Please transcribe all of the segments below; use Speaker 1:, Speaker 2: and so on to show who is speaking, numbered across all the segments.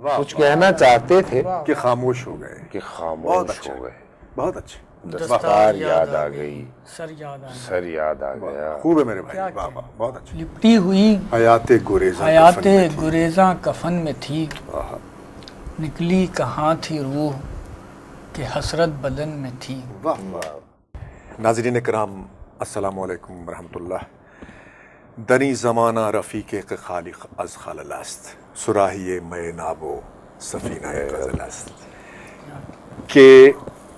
Speaker 1: کچھ کہنا چاہتے تھے
Speaker 2: کہ خاموش ہو گئے،
Speaker 1: کہ خاموش ہو گئے.
Speaker 2: بہت اچھے،
Speaker 1: دستار یاد آ گئی،
Speaker 3: سر یاد آ
Speaker 1: گیا.
Speaker 2: خوب ہے میرے بھائی، واہ واہ، بہت اچھے.
Speaker 3: لپٹی ہوئی
Speaker 2: حیات گریزاں
Speaker 3: حیات
Speaker 2: کفن میں تھی.
Speaker 3: گریزاں کفن میں تھی،
Speaker 2: آہا،
Speaker 3: نکلی کہاں تھی روح کہ حسرت بدن میں تھی.
Speaker 2: واہ واہ. ناظرین کرام السلام علیکم ورحمۃ اللہ. دنی زمانہ رفیق خالق از خلل است، صراحی میں ناب و سفینہ غزل است. کہ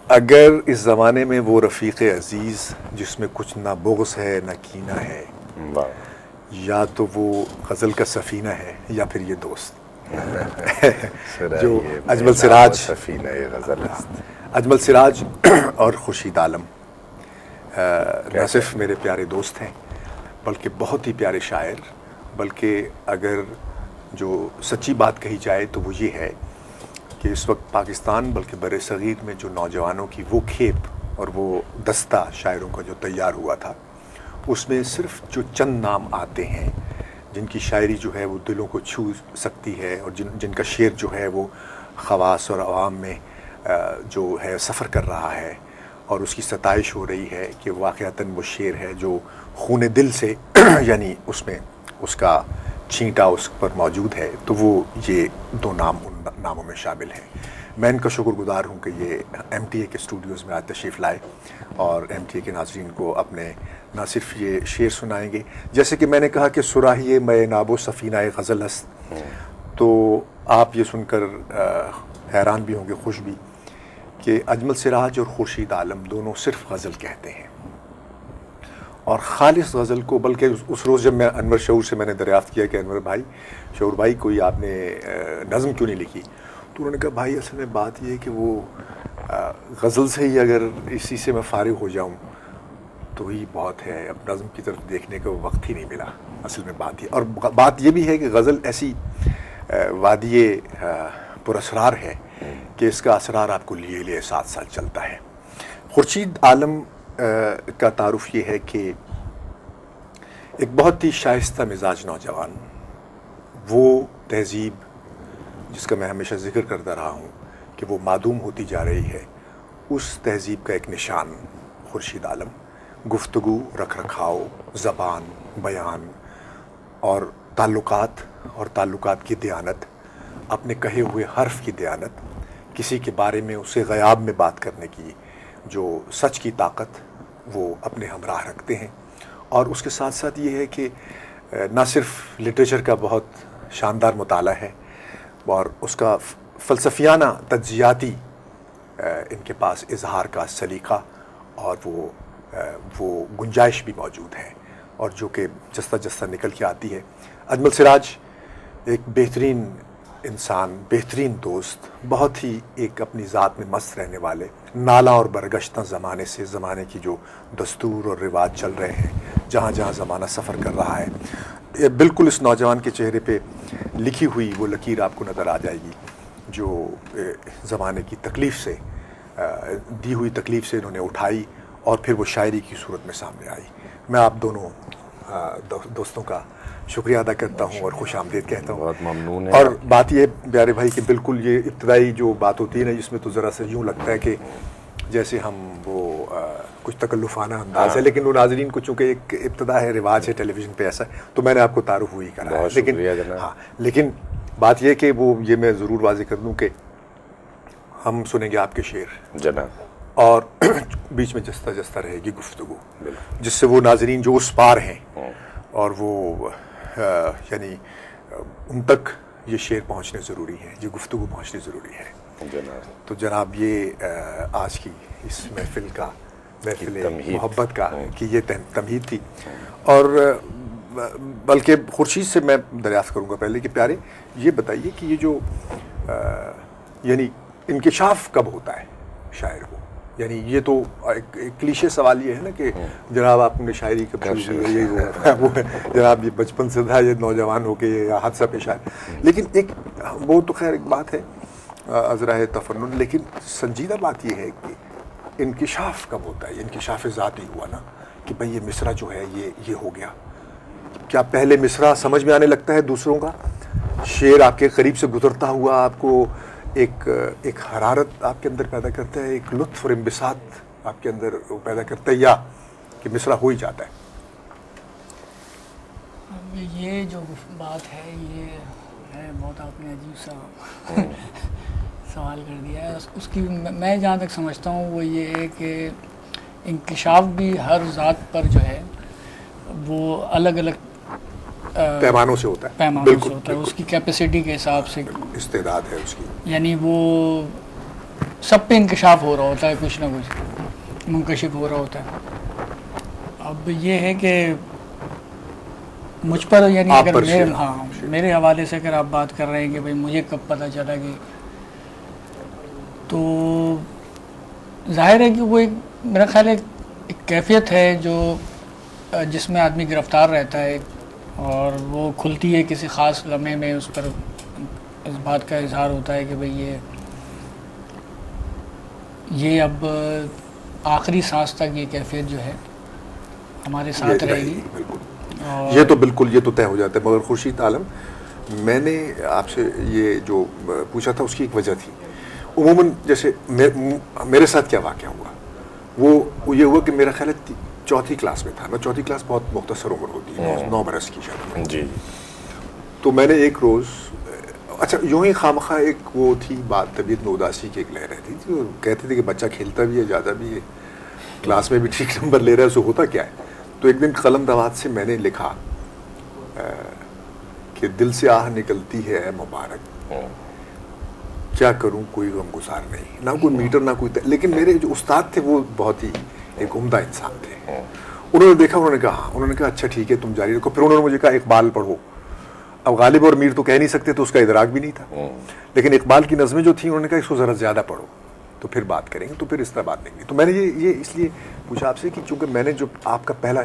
Speaker 2: اگر اس زمانے میں وہ رفیق عزیز جس میں کچھ نہ بغض ہے نہ کینہ ہے، یا تو وہ غزل کا سفینہ ہے یا پھر یہ دوست جو اجمل سراج،
Speaker 1: سفینہ غزل است.
Speaker 2: اجمل سراج اور خورشید عالم نہ صرف میرے پیارے دوست ہیں بلکہ بہت ہی پیارے شاعر. بلکہ اگر جو سچی بات کہی جائے تو وہ یہ ہے کہ اس وقت پاکستان بلکہ بر صغیر میں جو نوجوانوں کی وہ کھیپ اور وہ دستہ شاعروں کا جو تیار ہوا تھا، اس میں صرف جو چند نام آتے ہیں جن کی شاعری جو ہے وہ دلوں کو چھو سکتی ہے، اور جن کا شعر جو ہے وہ خواص اور عوام میں جو ہے سفر کر رہا ہے، اور اس کی ستائش ہو رہی ہے کہ واقعتاً وہ شعر ہے جو خون دل سے یعنی اس میں اس کا چھینٹا اس پر موجود ہے. تو وہ یہ دو نام ان ناموں میں شامل ہیں. میں ان کا شکر گزار ہوں کہ یہ ایم ٹی اے کے اسٹوڈیوز میں آج تشریف لائے اور ایم ٹی اے کے ناظرین کو اپنے نہ صرف یہ شعر سنائیں گے، جیسے کہ میں نے کہا کہ صراحی میں ناب و سفینہ غزل است. تو آپ یہ سن کر حیران بھی ہوں گے، خوش بھی، کہ اجمل سراج اور خورشید عالم دونوں صرف غزل کہتے ہیں، اور خالص غزل کو. بلکہ اس روز جب میں انور شعور سے میں نے دریافت کیا کہ انور بھائی، شعور بھائی، کوئی آپ نے نظم کیوں نہیں لکھی، تو انہوں نے کہا بھائی اصل میں بات یہ ہے کہ وہ غزل سے ہی اگر اسی سے میں فارغ ہو جاؤں تو ہی بہت ہے، اب نظم کی طرف دیکھنے کا وقت ہی نہیں ملا. اصل میں بات یہ، اور بات یہ بھی ہے کہ غزل ایسی وادی پر اسرار ہے کہ اس کا اسرار آپ کو لیے لیے ساتھ ساتھ چلتا ہے. خورشید عالم کا تعارف یہ ہے کہ ایک بہت ہی شائستہ مزاج نوجوان، وہ تہذیب جس کا میں ہمیشہ ذکر کرتا رہا ہوں کہ وہ معدوم ہوتی جا رہی ہے، اس تہذیب کا ایک نشان خورشید عالم. گفتگو، رکھ رکھاؤ، زبان، بیان اور تعلقات کی دیانت، اپنے کہے ہوئے حرف کی دیانت، کسی کے بارے میں اسے غیاب میں بات کرنے کی جو سچ کی طاقت وہ اپنے ہمراہ رکھتے ہیں. اور اس کے ساتھ ساتھ یہ ہے کہ نہ صرف لٹریچر کا بہت شاندار مطالعہ ہے، اور اس کا فلسفیانہ تجزیاتی ان کے پاس اظہار کا سلیقہ اور وہ گنجائش بھی موجود ہے، اور جو کہ جستہ جستہ نکل کے آتی ہے. اجمل سراج ایک بہترین انسان، بہترین دوست، بہت ہی ایک اپنی ذات میں مست رہنے والے، نالا اور برگشتہ زمانے کی جو دستور اور رواج چل رہے ہیں، جہاں جہاں زمانہ سفر کر رہا ہے، یہ بالکل اس نوجوان کے چہرے پہ لکھی ہوئی وہ لکیر آپ کو نظر آ جائے گی جو زمانے کی تکلیف سے، دی ہوئی تکلیف سے انہوں نے اٹھائی اور پھر وہ شاعری کی صورت میں سامنے آئی. میں آپ دونوں دوستوں کا شکریہ ادا کرتا ہوں اور خوش آمدید کہتا ہوں.
Speaker 1: بہت ممنون ہے.
Speaker 2: اور بات یہ پیارے بھائی کہ بالکل یہ ابتدائی جو بات ہوتی ہے نا، جس میں تو ذرا سا یوں لگتا ہے کہ جیسے ہم وہ کچھ تکلفانہ انداز ہے، لیکن وہ ناظرین کو چونکہ ایک ابتدا ہے، رواج ہے ٹیلی ویژن پہ ایسا، تو میں نے آپ کو تعارف وہی کرا ہے. لیکن بات یہ کہ وہ یہ میں ضرور واضح کر دوں کہ ہم سنیں گے آپ کے شعر
Speaker 1: جناب،
Speaker 2: اور بیچ میں جستہ جستہ رہے گی گفتگو، جس سے وہ ناظرین جو اس پار ہیں اور وہ یعنی ان تک یہ شعر پہنچنے ضروری ہیں، یہ گفتگو پہنچنی ضروری ہے. تو جناب یہ آج کی اس محفل محبت کا کہ یہ تمہید تھی. اور بلکہ خورشید سے میں دریافت کروں گا پہلے کہ پیارے یہ بتائیے کہ یہ جو یعنی انکشاف کب ہوتا ہے شاعر کو؟ یعنی یہ تو ایک کلیشے سوال یہ ہے نا کہ جناب آپ نے شاعری کب شروع کی، وہ جناب یہ بچپن سے تھا، یہ نوجوان ہو کے یہ حادثہ پیش آیا. لیکن ایک وہ تو خیر ایک بات ہے عذرائے تفنن، لیکن سنجیدہ بات یہ ہے کہ انکشاف کب ہوتا ہے؟ انکشاف ذاتی ہوا نا کہ بھئی یہ مصرع جو ہے یہ ہو گیا. کیا پہلے مصرع سمجھ میں آنے لگتا ہے دوسروں کا، شعر آپ کے قریب سے گزرتا ہوا آپ کو ایک حرارت آپ کے اندر پیدا کرتا ہے, ایک لطف اور انبساط آپ کے اندر پیدا کرتا ہے, یا کہ مصرع ہو ہی جاتا ہے؟
Speaker 3: یہ جو بات ہے یہ ہے بہت آپ نے عجیب سا سوال کر دیا ہے. اس کی میں جہاں تک سمجھتا ہوں وہ یہ ہے کہ انکشاف بھی ہر ذات پر جو ہے وہ الگ الگ
Speaker 2: پیمانوں سے ہوتا ہے,
Speaker 3: پیمانوں سے ہوتا ہے, اس کی کیپیسٹی کے حساب سے
Speaker 2: استعداد ہے اس کی,
Speaker 3: یعنی وہ سب پہ انکشاف ہو رہا ہوتا ہے, کچھ نہ کچھ منکشف ہو رہا ہوتا ہے. اب یہ ہے کہ مجھ پر یعنی اگر میرے حوالے سے اگر آپ بات کر رہے ہیں کہ بھائی مجھے کب پتہ چلا کہ, تو ظاہر ہے کہ وہ ایک میرا خیال ہے ایک کیفیت ہے جو جس میں آدمی گرفتار رہتا ہے اور وہ کھلتی ہے کسی خاص لمحے میں, اس پر اس بات کا اظہار ہوتا ہے کہ بھئی یہ اب آخری سانس تک یہ کیفیت جو ہے ہمارے ساتھ رہے گی.
Speaker 2: یہ تو بالکل, یہ تو طے ہو جاتا ہے. مگر خورشید عالم, میں نے آپ سے یہ جو پوچھا تھا اس کی ایک وجہ تھی. عموماً جیسے میرے ساتھ کیا واقعہ ہوا, وہ یہ ہوا کہ میرا خیال ہے 4تھی کلاس میں تھا میں. 4تھی کلاس بہت مختصر عمر ہوتی ہے, 9 برس کی شاید.
Speaker 1: جی.
Speaker 2: تو میں نے ایک روز, اچھا یوں ہی خامخواہ ایک وہ تھی بات, طبیعت میں اداسی کی ایک لہر رہتی تھی. وہ کہتے تھے کہ بچہ کھیلتا بھی ہے, زیادہ بھی ہے, کلاس میں بھی ٹھیک نمبر لے رہا ہے, اسے ہوتا کیا ہے. تو ایک دن قلم دوات سے میں نے لکھا کہ دل سے آہ نکلتی ہے اے مبارک, کیا کروں کوئی غم گزار نہیں. نہ کوئی میٹر نہ کوئی لیکن میرے جو استاد تھے وہ بہت ہی ایک عمدہ انسان تھے. انہوں نے دیکھا, انہوں نے کہا, انہوں نے کہا اچھا ٹھیک ہے تم جاری رکھو. پھر انہوں نے مجھے کہا اقبال پڑھو. اب غالب اور میر تو کہہ نہیں سکتے تو اس کا ادراک بھی نہیں تھا, لیکن اقبال کی نظمیں جو تھیں انہوں نے کہا اس کو ذرا زیادہ پڑھو تو پھر بات کریں گے. تو پھر اس طرح بات نہیں ہوئی. تو میں نے یہ اس لیے پوچھا آپ سے کہ چونکہ میں نے جو آپ کا پہلا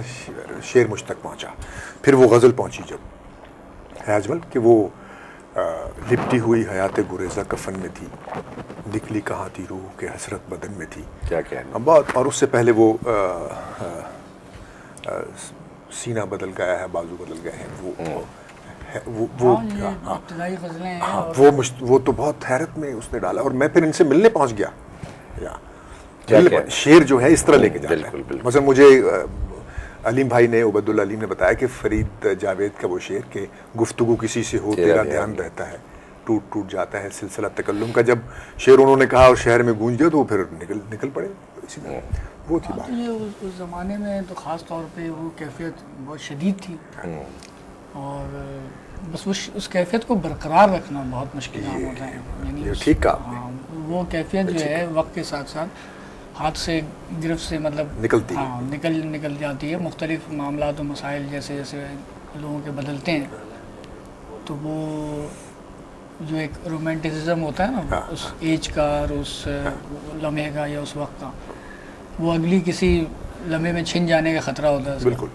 Speaker 2: شعر مجھ تک پہنچا, پھر وہ غزل پہنچی جب ہے اجمل, کہ وہ لپٹی ہوئی حیات گریزہ کفن میں تھی, نکلی کہاں تھی روح کے حسرت بدن میں تھی.
Speaker 1: کیا کہنا
Speaker 2: بہت. اور اس سے پہلے وہ سینہ بدل گیا ہے بازو بدل گئے ہیں, وہ تو بہت حیرت میں اس نے ڈالا. اور میں پھر ان سے ملنے پہنچ گیا. شعر جو ہے اس طرح لے کے جاتا ہے. مثلا مجھے علیم بھائی نے, عبید اللہ علیم نے بتایا کہ فرید جاوید کا وہ شعر کہ گفتگو کسی سے ہو تیرا دھیان رہتا ہے, ٹوٹ ٹوٹ جاتا ہے سلسلہ تکلم کا, جب شعر انہوں نے کہا اور شہر میں گونج گیا تو وہ پھر نکل پڑے. اسی طرح وہ تھی بات.
Speaker 3: یہ اس زمانے میں تو خاص طور پہ وہ کیفیت بہت شدید تھی, اور بس اس کیفیت کو برقرار رکھنا بہت مشکل کام ہوتا ہے. یعنی
Speaker 2: ٹھیک کہا,
Speaker 3: وہ کیفیت جو ہے وقت کے ساتھ ساتھ ہاتھ سے گرفت سے مطلب
Speaker 2: نکلتی
Speaker 3: نکل جاتی ہے. مختلف معاملات و مسائل جیسے جیسے لوگوں کے بدلتے ہیں تو وہ جو ایک رومانٹسزم ہوتا ہے نا اس ایج کا اور اس لمحے کا یا اس وقت کا, وہ اگلی کسی لمحے میں چھن جانے کا خطرہ ہوتا ہے.
Speaker 2: بالکل.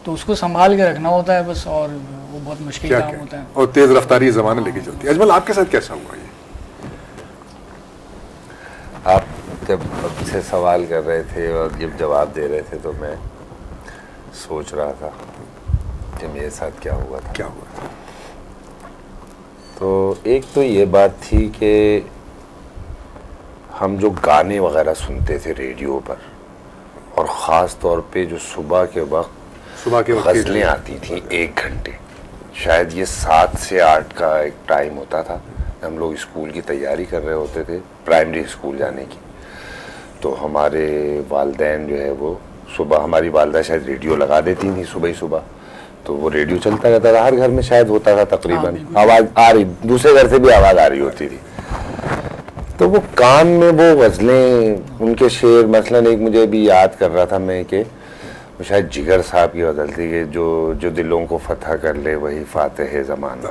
Speaker 3: تو اس کو سنبھال کے رکھنا ہوتا ہے بس, اور وہ بہت مشکل کام ہوتا ہے.
Speaker 2: اور تیز رفتاری زمانہ لے کے چلتی ہے. اجمل آپ کے ساتھ کیسا ہوا یہ؟
Speaker 1: آپ جب سے سوال کر رہے تھے اور جب جواب دے رہے تھے تو میں سوچ رہا تھا کہ میرے ساتھ کیا ہوا تھا. تو ایک تو یہ بات تھی کہ ہم جو گانے وغیرہ سنتے تھے ریڈیو پر, اور خاص طور پہ جو صبح کے وقت غزلیں آتی تھیں 1 گھنٹے, شاید یہ 7 سے 8 کا ایک ٹائم ہوتا تھا. ہم لوگ اسکول کی تیاری کر رہے ہوتے تھے, پرائمری اسکول جانے کی. تو ہمارے والدین جو ہے وہ صبح, ہماری والدہ شاید ریڈیو لگا دیتی تھیں صبح ہی صبح, تو وہ ریڈیو چلتا رہتا تھا. ہر گھر میں شاید ہوتا تھا تقریباً, آواز آ رہی, دوسرے گھر سے بھی آواز آ رہی ہوتی تھی. تو وہ کان میں وہ غزلیں, ان کے شعر, مثلاً ایک مجھے بھی یاد کر رہا تھا میں کہ وہ شاید جگر صاحب کی غزل تھی کہ جو دلوں کو فتح کر لے وہی فاتح زمانہ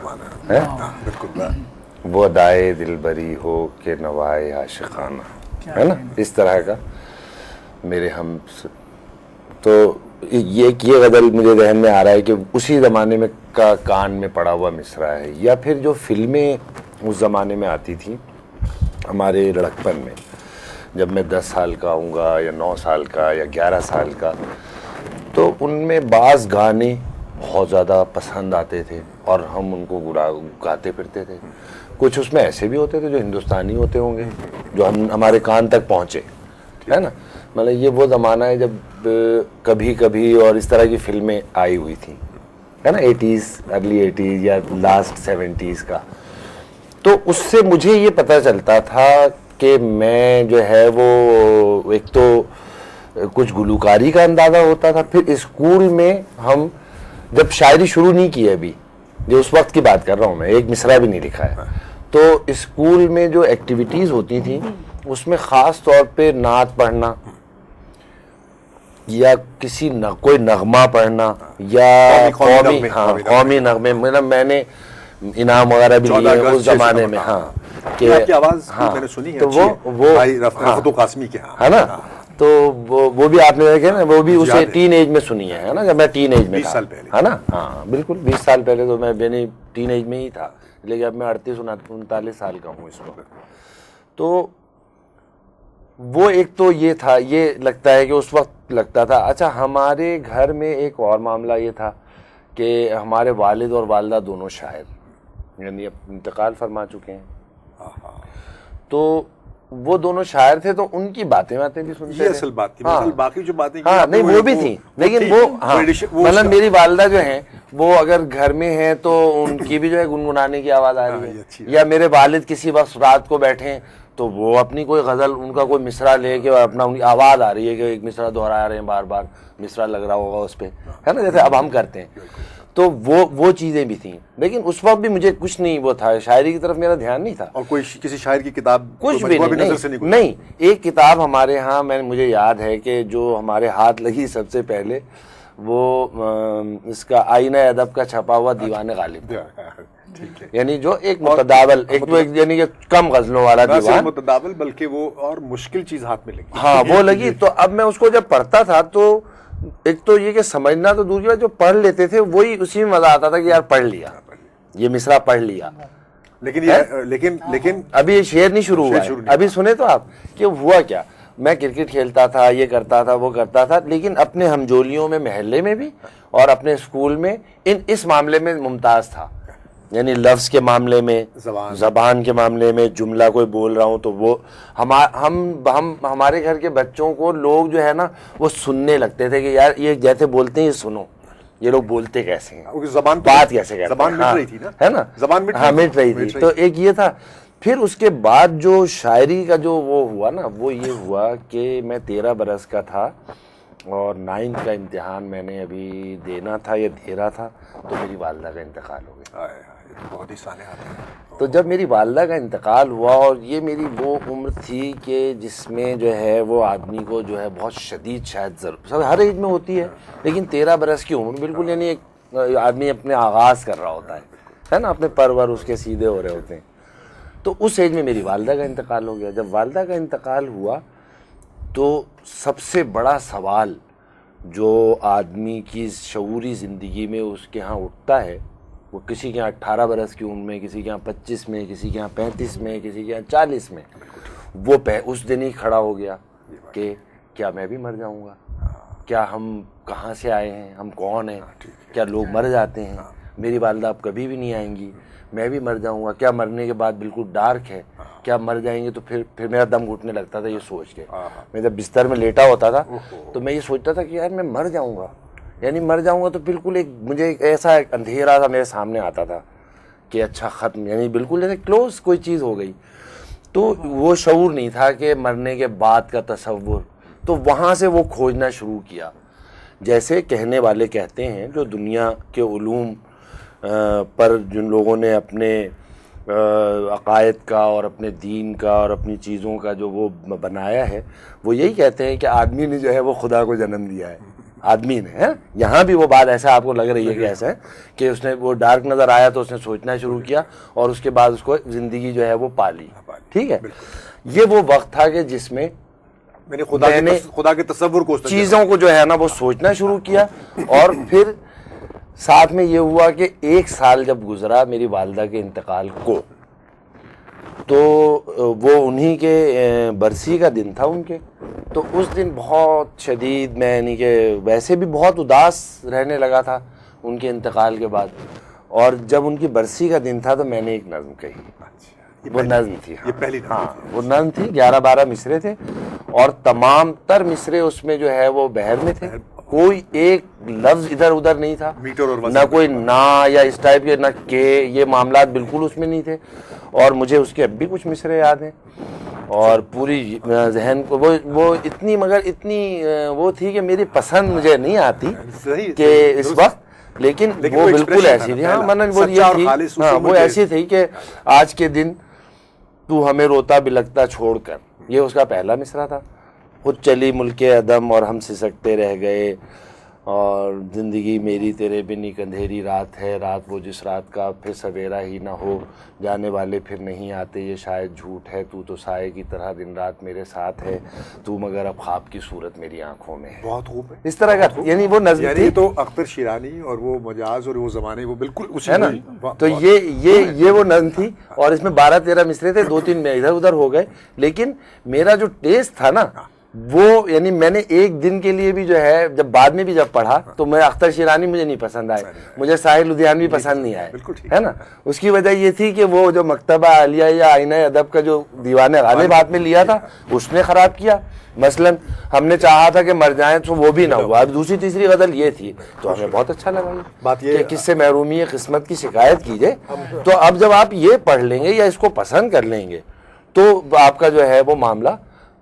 Speaker 1: ہے, وہ ادائے دلبری ہو کہ نوائے عاشقانہ, ہے نا, اس طرح کا میرے ہم. تو یہ غزل مجھے ذہن میں آ رہا ہے کہ اسی زمانے میں کا کان میں پڑا ہوا مصرع ہے. یا پھر جو فلمیں اس زمانے میں آتی تھیں ہمارے لڑکپن میں, جب میں 10 سال کا ہوں گا یا 9 سال کا یا 11 سال کا, تو ان میں بعض گانے بہت زیادہ پسند آتے تھے اور ہم ان کو گاتے پھرتے تھے. کچھ اس میں ایسے بھی ہوتے تھے جو ہندوستانی ہوتے ہوں گے جو ہمارے کان تک پہنچے, ہے نا. مطلب یہ وہ زمانہ ہے جب کبھی کبھی اور اس طرح کی فلمیں آئی ہوئی تھیں, ہے نا, 80s, ارلی 80s یا لاسٹ 70s کا. تو اس سے مجھے یہ پتہ چلتا تھا کہ میں جو ہے وہ ایک تو کچھ گلوکاری کا اندازہ ہوتا تھا. پھر اسکول میں ہم جب شاعری شروع نہیں کی ہے ابھی, جو اس وقت کی بات کر رہا ہوں میں, ایک مصرع بھی نہیں لکھا ہے, تو اسکول میں جو ایکٹیویٹیز ہوتی تھیں اس میں خاص طور پہ نعت پڑھنا یا کوئی نغمہ پڑھنا یا قومی نغمے, مطلب میں نے انعام وغیرہ بھی لیے اس زمانے میں. ہاں,
Speaker 2: کہ آپ کی آواز میں نے سنی ہے,
Speaker 1: تو وہ
Speaker 2: بھائی رفعت قاسمی کے,
Speaker 1: ہے نا, تو وہ بھی آپ نے دیکھا نا, وہ بھی اسے ٹین ایج میں سنی ہے نا, جب میں ٹین ایج میں
Speaker 2: 20 سال پہلے,
Speaker 1: ہے نا. ہاں بالکل 20 سال پہلے تو میں ٹین ایج میں ہی تھا, لیکن اب میں 38-39 سال کا ہوں اس وقت. تو وہ ایک تو یہ تھا, یہ لگتا ہے کہ اس وقت لگتا تھا. اچھا, ہمارے گھر میں ایک اور معاملہ یہ تھا کہ ہمارے والد اور والدہ دونوں شاعر, یعنی اب انتقال فرما چکے ہیں, تو وہ دونوں شاعر تھے, تو ان کی باتیں بھی سنتے تھے.
Speaker 2: یہ اصل بات تھی. مثلا باقی جو باتیں
Speaker 1: ہاں نہیں وہ بھی تھیں, لیکن وہ مطلب میری والدہ جو ہیں وہ اگر گھر میں ہیں تو ان کی بھی جو ہے گنگنانے کی آواز آ رہی ہے, یا میرے والد کسی وقت رات کو بیٹھے ہیں تو وہ اپنی کوئی غزل, ان کا کوئی مصرع لے کے اور اپنا آواز آ رہی ہے کہ ایک مصرع دہرا رہے ہیں, بار بار مصرع لگ رہا ہوگا اس پہ, ہے نا, جیسے اب ہم کرتے ہیں. تو وہ چیزیں بھی تھیں, لیکن اس وقت بھی مجھے کچھ نہیں وہ تھا, شاعری کی طرف میرا دھیان نہیں تھا.
Speaker 2: اور کوئی کسی شاعر کی کتاب
Speaker 1: کچھ بھی نہیں. ایک کتاب ہمارے ہاں مجھے یاد ہے کہ جو ہمارے ہاتھ لگی سب سے پہلے, وہ اس کا آئینہ ادب کا چھپا ہوا دیوان غالب, یعنی جو ایک متداول, یعنی کہ کم غزلوں والا دیوان,
Speaker 2: متداول بلکہ وہ اور مشکل چیز ہاتھ میں لگی.
Speaker 1: ہاں وہ لگی. تو اب میں اس کو جب پڑھتا تھا تو ایک تو یہ کہ سمجھنا تو دوسری بات, جو پڑھ لیتے تھے وہی اسی میں مزہ آتا تھا کہ یار پڑھ لیا, یہ مصرع پڑھ لیا.
Speaker 2: لیکن
Speaker 1: ابھی یہ شعر نہیں شروع ہوا ہے, ابھی سنے تو آپ کہ ہوا کیا. میں کرکٹ کھیلتا تھا, یہ کرتا تھا, وہ کرتا تھا, لیکن اپنے ہمجولیوں میں محلے میں بھی اور اپنے اسکول میں اس معاملے میں ممتاز تھا. یعنی لفظ کے معاملے میں, زبان کے معاملے میں, جملہ کوئی بول رہا ہوں تو وہ ہمارے گھر کے بچوں کو لوگ جو ہے نا وہ سننے لگتے تھے کہ یار یہ جیسے بولتے ہیں یہ سنو, یہ لوگ بولتے کیسے ہیں,
Speaker 2: زبان
Speaker 1: بات کیسے کرتے ہیں,
Speaker 2: زبان مٹ رہی تھی نا,
Speaker 1: ہے نا,
Speaker 2: زبان
Speaker 1: مٹ رہی تھی. تو ایک یہ تھا. پھر اس کے بعد جو شاعری کا جو وہ ہوا نا, وہ یہ ہوا کہ میں 13 برس کا تھا اور 9th کا امتحان میں نے ابھی دینا تھا یا دے رہا تھا, تو میری والدہ کا انتقال ہو گیا.
Speaker 2: بہت ہی سانحہ تھا.
Speaker 1: تو جب میری والدہ کا انتقال ہوا, اور یہ میری وہ عمر تھی کہ جس میں جو ہے وہ آدمی کو جو ہے بہت شدید شاید ضرورت ہر ایج میں ہوتی ہے, لیکن 13 برس کی عمر بالکل, یعنی ایک آدمی اپنے آغاز کر رہا ہوتا ہے نا, اپنے پرور اس کے سیدھے ہو رہے ہوتے ہیں. تو اس ایج میں میری والدہ کا انتقال ہو گیا. جب والدہ کا انتقال ہوا تو سب سے بڑا سوال جو آدمی کی شعوری زندگی میں اس کے ہاں اٹھتا ہے, وہ کسی کے یہاں 18 برس کی عمر میں, کسی کے یہاں 25 میں, کسی کے یہاں 35 میں, کسی کے یہاں 40 میں, وہ اس دن ہی کھڑا ہو گیا کہ کیا میں بھی مر جاؤں گا, کیا ہم کہاں سے آئے ہیں, ہم کون ہیں, کیا لوگ مر جاتے ہیں, میری والدہ اب کبھی بھی نہیں آئیں گی, میں بھی مر جاؤں گا, کیا مرنے کے بعد بالکل ڈارک ہے, کیا مر جائیں گے تو پھر میرا دم گھٹنے لگتا تھا یہ سوچ کے. میں جب بستر میں لیٹا ہوتا تھا تو میں یہ سوچتا تھا کہ یار میں مر جاؤں گا, یعنی مر جاؤں گا تو بالکل مجھے ایک ایسا اندھیرا سا میرے سامنے آتا تھا کہ اچھا ختم, یعنی بالکل جیسے کلوز کوئی چیز ہو گئی. تو وہ شعور نہیں تھا کہ مرنے کے بعد کا تصور. تو وہاں سے وہ کھوجنا شروع کیا. جیسے کہنے والے کہتے ہیں, جو دنیا کے علوم پر جن لوگوں نے اپنے عقائد کا اور اپنے دین کا اور اپنی چیزوں کا جو وہ بنایا ہے, وہ یہی کہتے ہیں کہ آدمی نے جو ہے وہ خدا کو جنم دیا ہے. آدمی نے, یہاں بھی وہ بات ایسا آپ کو لگ رہی ہے کہ ایسا ہے کہ اس نے وہ ڈارک نظر آیا تو اس نے سوچنا شروع کیا, اور اس کے بعد اس کو زندگی جو ہے وہ پالی. ٹھیک ہے, یہ وہ وقت تھا کہ جس میں
Speaker 2: میں نے خدا کے تصور کو,
Speaker 1: چیزوں کو جو ہے نا وہ سوچنا شروع کیا. اور پھر ساتھ میں یہ ہوا کہ 1 سال جب گزرا میری والدہ کے انتقال کو, تو وہ انہی کے برسی کا دن تھا ان کے. تو اس دن بہت شدید میں یعنی کہ ویسے بھی بہت اداس رہنے لگا تھا, ان کے انتقال کے بعد. اور جب ان کی برسی کا دن تھا تو میں نے ایک نظم کہی. وہ نظم تھی,
Speaker 2: یہ پہلی
Speaker 1: ہاں وہ نظم تھی. 11-12 مصرے تھے اور تمام تر مصرے اس میں جو ہے وہ بحر میں تھے. کوئی ایک لفظ ادھر ادھر نہیں تھا, نہ کوئی نا یا اس ٹائپ کے, نہ کہ یہ معاملات بالکل اس میں نہیں تھے. اور مجھے اس کے اب بھی کچھ مصرے یاد ہیں اور پوری ذہن کو وہ اتنی مگر اتنی وہ تھی کہ میری پسند مجھے نہیں آتی کہ اس وقت, لیکن وہ بالکل ایسی تھی. ہاں من وہ یہ تھی, ہاں وہ ایسی تھی کہ آج کے دن تو ہمیں روتا بلکتا چھوڑ کر, یہ اس کا پہلا مصرع تھا. خود چلی ملک عدم اور ہم سسکتے رہ گئے, اور زندگی میری تیرے بن ایک اندھیری رات ہے, رات وہ جس رات کا پھر سویرا ہی نہ ہو, جانے والے پھر نہیں آتے یہ شاید جھوٹ ہے, تو تو سائے کی طرح دن رات میرے ساتھ ہے, تو مگر اب خواب کی صورت میری آنکھوں میں ہے.
Speaker 2: بہت خوب ہے
Speaker 1: اس طرح کا, یعنی وہ نظم تھی.
Speaker 2: تو اختر شیرانی اور وہ مجاز اور وہ زمانے وہ بالکل اسی
Speaker 1: ہے نا. تو یہ وہ نظم تھی اور اس میں 12-13 مصرے تھے, 2-3 میں ادھر ادھر ہو گئے. لیکن میرا جو ٹیسٹ تھا نا وہ, یعنی میں نے ایک دن کے لیے بھی جو ہے جب بعد میں بھی جب پڑھا تو میں اختر شیرانی مجھے نہیں پسند آئے, مجھے ساحر لدھیانوی پسند نہیں آئے, ہے نا. اس کی وجہ یہ تھی کہ وہ جو مکتبہ عالیہ یا آئینہ ادب کا جو دیوان غالب ہاتھ میں لیا تھا اس نے خراب کیا. مثلا ہم نے چاہا تھا کہ مر جائیں تو وہ بھی نہ ہوا. اب دوسری تیسری غزل یہ تھی تو ہمیں بہت اچھا لگا
Speaker 2: بات
Speaker 1: یہ کہ کس سے محرومی قسمت کی شکایت کیجئے. تو اب جب آپ یہ پڑھ لیں گے یا اس کو پسند کر لیں گے تو آپ کا جو ہے وہ معاملہ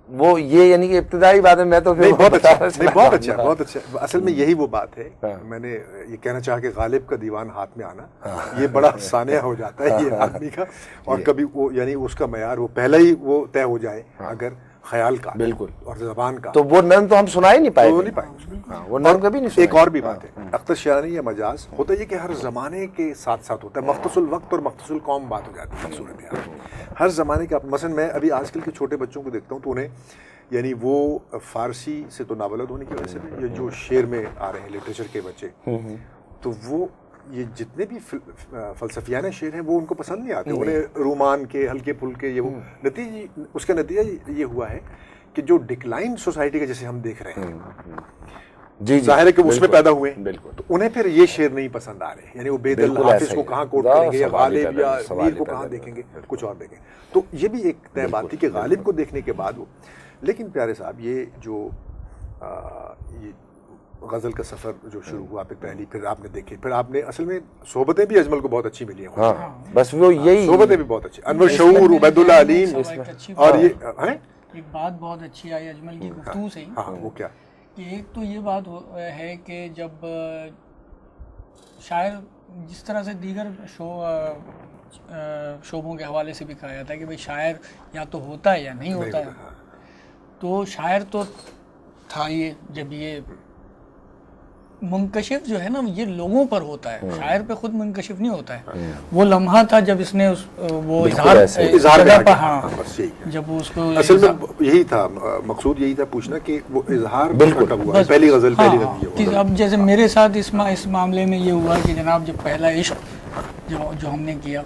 Speaker 1: وہ یہ, یعنی کہ ابتدائی بات ہے. میں تو
Speaker 2: بہت اچھا بہت اچھا. اصل میں یہی وہ بات ہے, میں نے یہ کہنا چاہا کہ غالب کا دیوان ہاتھ میں آنا یہ بڑا سانحہ ہو جاتا ہے یہ آدمی کا, اور کبھی وہ یعنی اس کا معیار وہ پہلا ہی وہ طے ہو جائے اگر خیال کا
Speaker 1: بالکل
Speaker 2: اور زبان کا,
Speaker 1: تو وہ نظم تو ہم سنا ہی نہیں پائے.
Speaker 2: وہ نظم کبھی نہیں. ایک اور بھی بات ہے, اختر شیرانی یا مجاز ہوتا ہے کہ ہر زمانے کے ساتھ ساتھ ہوتا ہے. مختص الوقت اور مختص القوم بات ہو جاتی ہے صورت ہر زمانے کا. مثلا میں ابھی آج کل کے چھوٹے بچوں کو دیکھتا ہوں تو انہیں یعنی وہ فارسی سے تو نابلد ہونے کی وجہ سے بھی, یہ جو شعر میں آ رہے ہیں لٹریچر کے بچے, تو وہ یہ جتنے بھی فلسفیانہ شعر ہیں وہ ان کو پسند نہیں آتے. انہیں رومان کے ہلکے پھلکے یہ وہ نتیجہ, اس کا نتیجہ یہ ہوا ہے کہ جو ڈکلائن سوسائٹی کا جیسے ہم دیکھ رہے ہیں, جی ظاہر ہے کہ اس میں پیدا ہوئے ہیں, تو انہیں پھر یہ شعر نہیں پسند آ رہے. یعنی وہ بید الحافظ کو کہاں کوٹ کریں گے, یا غالب یا میر کو کہاں دیکھیں گے, کچھ اور دیکھیں. تو یہ بھی ایک طے بات تھی کہ غالب کو دیکھنے کے بعد وہ. لیکن پیارے صاحب یہ جو یہ غزل کا سفر جو شروع ہوا, پہلی پھر آپ نے دیکھے, پھر آپ نے اصل میں صحبتیں بھی اجمل کو بہت اچھی ملی ہیں.
Speaker 1: ہاں بس وہ یہی
Speaker 2: صحبتیں بھی بہت اچھی, انور شعور, عبید اللہ علیم, اور یہ
Speaker 3: ایک بات بہت اچھی آئی اجمل کی گفتگو سے.
Speaker 2: ہاں وہ کیا
Speaker 3: کہ ایک تو یہ بات ہے کہ جب شاعر جس طرح سے دیگر شعبوں کے حوالے سے بھی کہا جاتا ہے کہ بھئی شاعر یا تو ہوتا ہے یا نہیں ہوتا ہے, تو شاعر تو تھا یہ جب یہ منکشف جو ہے نا یہ لوگوں پر ہوتا ہے, شاعر پہ خود منکشف نہیں ہوتا ہے. وہ لمحہ تھا جب اس نے وہ اظہار جگہ, ہاں جب اس کو
Speaker 2: اصل میں یہی تھا مقصود, یہی تھا پوچھنا کہ وہ اظہار کب ہوا, پہلی غزل پہلی نظم.
Speaker 3: اب جیسے میرے ساتھ اس معاملے میں یہ ہوا کہ جناب جب پہلا عشق جو ہم نے کیا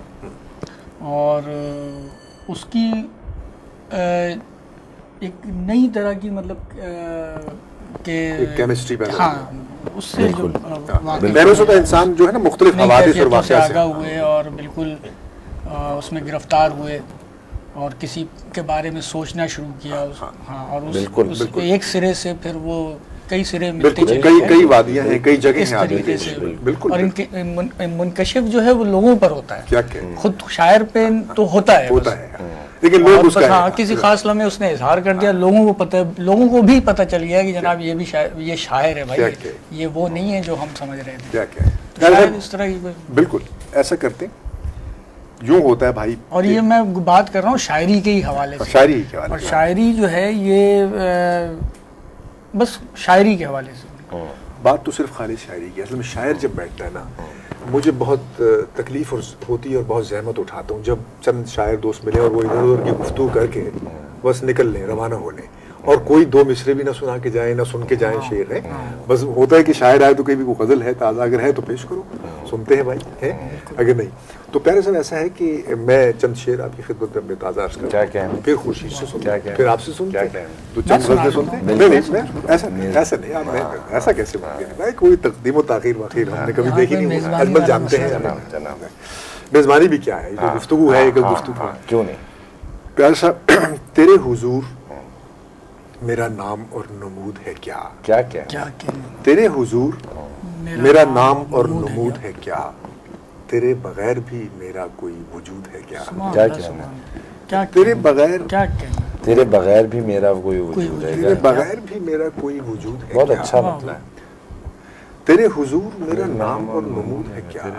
Speaker 3: اور اس کی ایک نئی طرح کی مطلب کہ
Speaker 2: کیمسٹری پیدا,
Speaker 3: ہاں اس سے جو
Speaker 2: انسان جو ہے نا مختلف حوادث اور واقعات سے
Speaker 3: آگاہ ہوئے اور بالکل اس میں گرفتار ہوئے اور کسی کے بارے میں سوچنا شروع کیا. ہاں, اور اس ایک سرے سے پھر وہ کئی سرے ملتے چلے,
Speaker 2: کئی وادیاں ہیں, کئی جگہیں ہیں,
Speaker 3: طریقے سے بالکل. اور ان کے منکشف جو ہے وہ لوگوں پر ہوتا ہے, خود شاعر پہ تو ہوتا ہے,
Speaker 2: لیکن لوگ اس کا
Speaker 3: کسی خاص لمحے اس نے اظہار کر دیا, لوگوں کو بھی پتہ چل گیا کہ جناب یہ بھی یہ شاعر ہے بھائی, یہ وہ نہیں ہے جو ہم سمجھ رہے تھے. شاعر اس طرح کی
Speaker 2: بالکل ایسا کرتے یوں ہوتا ہے بھائی.
Speaker 3: اور یہ میں بات کر رہا ہوں شاعری کے ہی حوالے سے, اور شاعری جو ہے یہ بس شاعری کے حوالے سے
Speaker 2: بات تو صرف خالی شاعری کی. اصل میں شاعر جب بیٹھتا ہے نا, مجھے بہت تکلیف ہوتی ہے اور بہت زحمت اٹھاتا ہوں جب چند شاعر دوست ملے اور وہ ادھر ادھر کی گفتگو کر کے بس نکل لیں, روانہ ہو لیں, اور کوئی دو مصرے بھی نہ سنا کے جائیں نہ سن کے جائیں شعر ہے. بس ہوتا ہے کہ شاعر آئے تو کہیں بھی کوئی غزل ہے تازہ اگر ہے تو پیش کرو, سنتے ہیں بھائی ہیں اگر نہیں تو پیارے صاحب ایسا ہے کہ میں چند شعر آپ کی خدمت میں تازہ عرض کرتا ہوں، پھر خورشید سے سنتے ہیں، پھر آپ سے سنتے ہیں، تو چند غزلیں سنتے ہیں. نہیں ایسا نہیں آپ ایسا کیسے بھائی، کوئی تقدیم و تاخیر واخیر ہم نے کبھی دیکھی نہیں. اجمل جانتے ہیں
Speaker 1: جناب
Speaker 2: میزبانی بھی کیا ہے، یہ گفتگو ہے، ایک گفتگو.
Speaker 1: کیوں نہیں.
Speaker 2: پیارے صاحب تیرے حضور میرا نام اور نمود ہے کیا،
Speaker 1: کیا کیا
Speaker 3: کیا
Speaker 2: تیرے حضور میرا نام اور نمود ہے کیا، تیرے بغیر بھی میرا کوئی وجود ہے کیا،
Speaker 1: کیا کیا
Speaker 2: تیرے بغیر
Speaker 3: کیا کہیں
Speaker 1: تیرے بغیر بھی میرا کوئی وجود ہے.
Speaker 2: تیرے بغیر بھی میرا کوئی وجود ہے
Speaker 1: بہت
Speaker 2: کیا،
Speaker 1: اچھا مطلب ہے.
Speaker 2: تیرے حضور میرا نام اور نمود ہے کیا،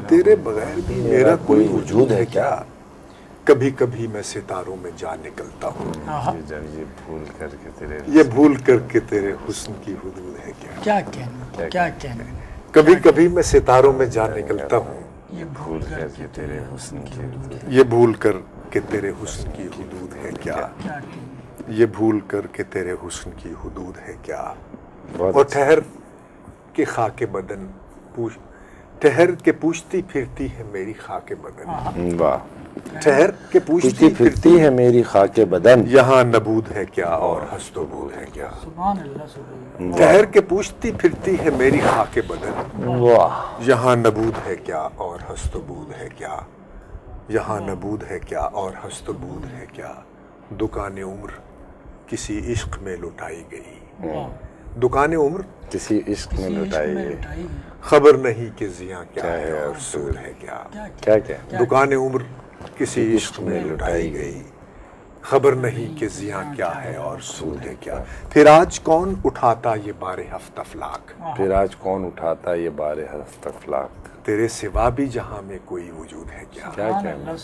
Speaker 2: تیرے بغیر بھی میرا کوئی وجود ہے کیا، کبھی کبھی میں ستاروں میں جا نکلتا ہوں،
Speaker 1: یہ بھول کر کے تیرے
Speaker 2: یہ بھول کر کے تیرے حسن کی حدود ہے کیا،
Speaker 3: کیا کہنا کیا کہنا
Speaker 2: کبھی کبھی میں ستاروں میں جا نکلتا ہوں،
Speaker 3: یہ
Speaker 1: بھول کر کے تیرے حسن کی
Speaker 2: یہ بھول کر کے تیرے حسن کی حدود ہے کیا،
Speaker 3: کیا کہنا
Speaker 2: یہ بھول کر کے تیرے حسن کی حدود ہے کیا.
Speaker 1: بہت
Speaker 2: اور ٹھہر کے خاک بدن ٹھہر کے پوچھتی پھرتی ہے میری خاک بدن،
Speaker 1: واہ.
Speaker 2: ٹھہر کے
Speaker 1: پوچھتی پھرتی ہے میری خاک بدن،
Speaker 2: یہاں نبود ہے کیا اور ہست و بود ہے کیا،
Speaker 3: سبحان اللہ سبحان اللہ.
Speaker 2: ٹھہر کے پوچھتی پھرتی ہے میری خاک بدن،
Speaker 1: واہ.
Speaker 2: یہاں نبود ہے کیا اور ہست و بود ہے کیا، یہاں نبود ہے کیا اور ہست و بود ہے کیا، دکان عمر کسی عشق میں لٹائی گئی، دکان عمر
Speaker 1: کسی عشق میں لٹائی گئی،
Speaker 2: خبر نہیں کہ زیاں کیا ہے اور سود ہے کیا،
Speaker 1: کیا کیا
Speaker 2: دکان عمر کسی عشق میں لٹائی گئی، خبر نہیں کہ زیاں کیا ہے اور سود ہے کیا. پھر آج کون اٹھاتا یہ بار ہفت افلاک،
Speaker 1: پھر آج کون اٹھاتا یہ بار ہفت افلاک،
Speaker 2: تیرے سوا بھی جہاں میں کوئی وجود ہے کیا،
Speaker 1: کیا کیا.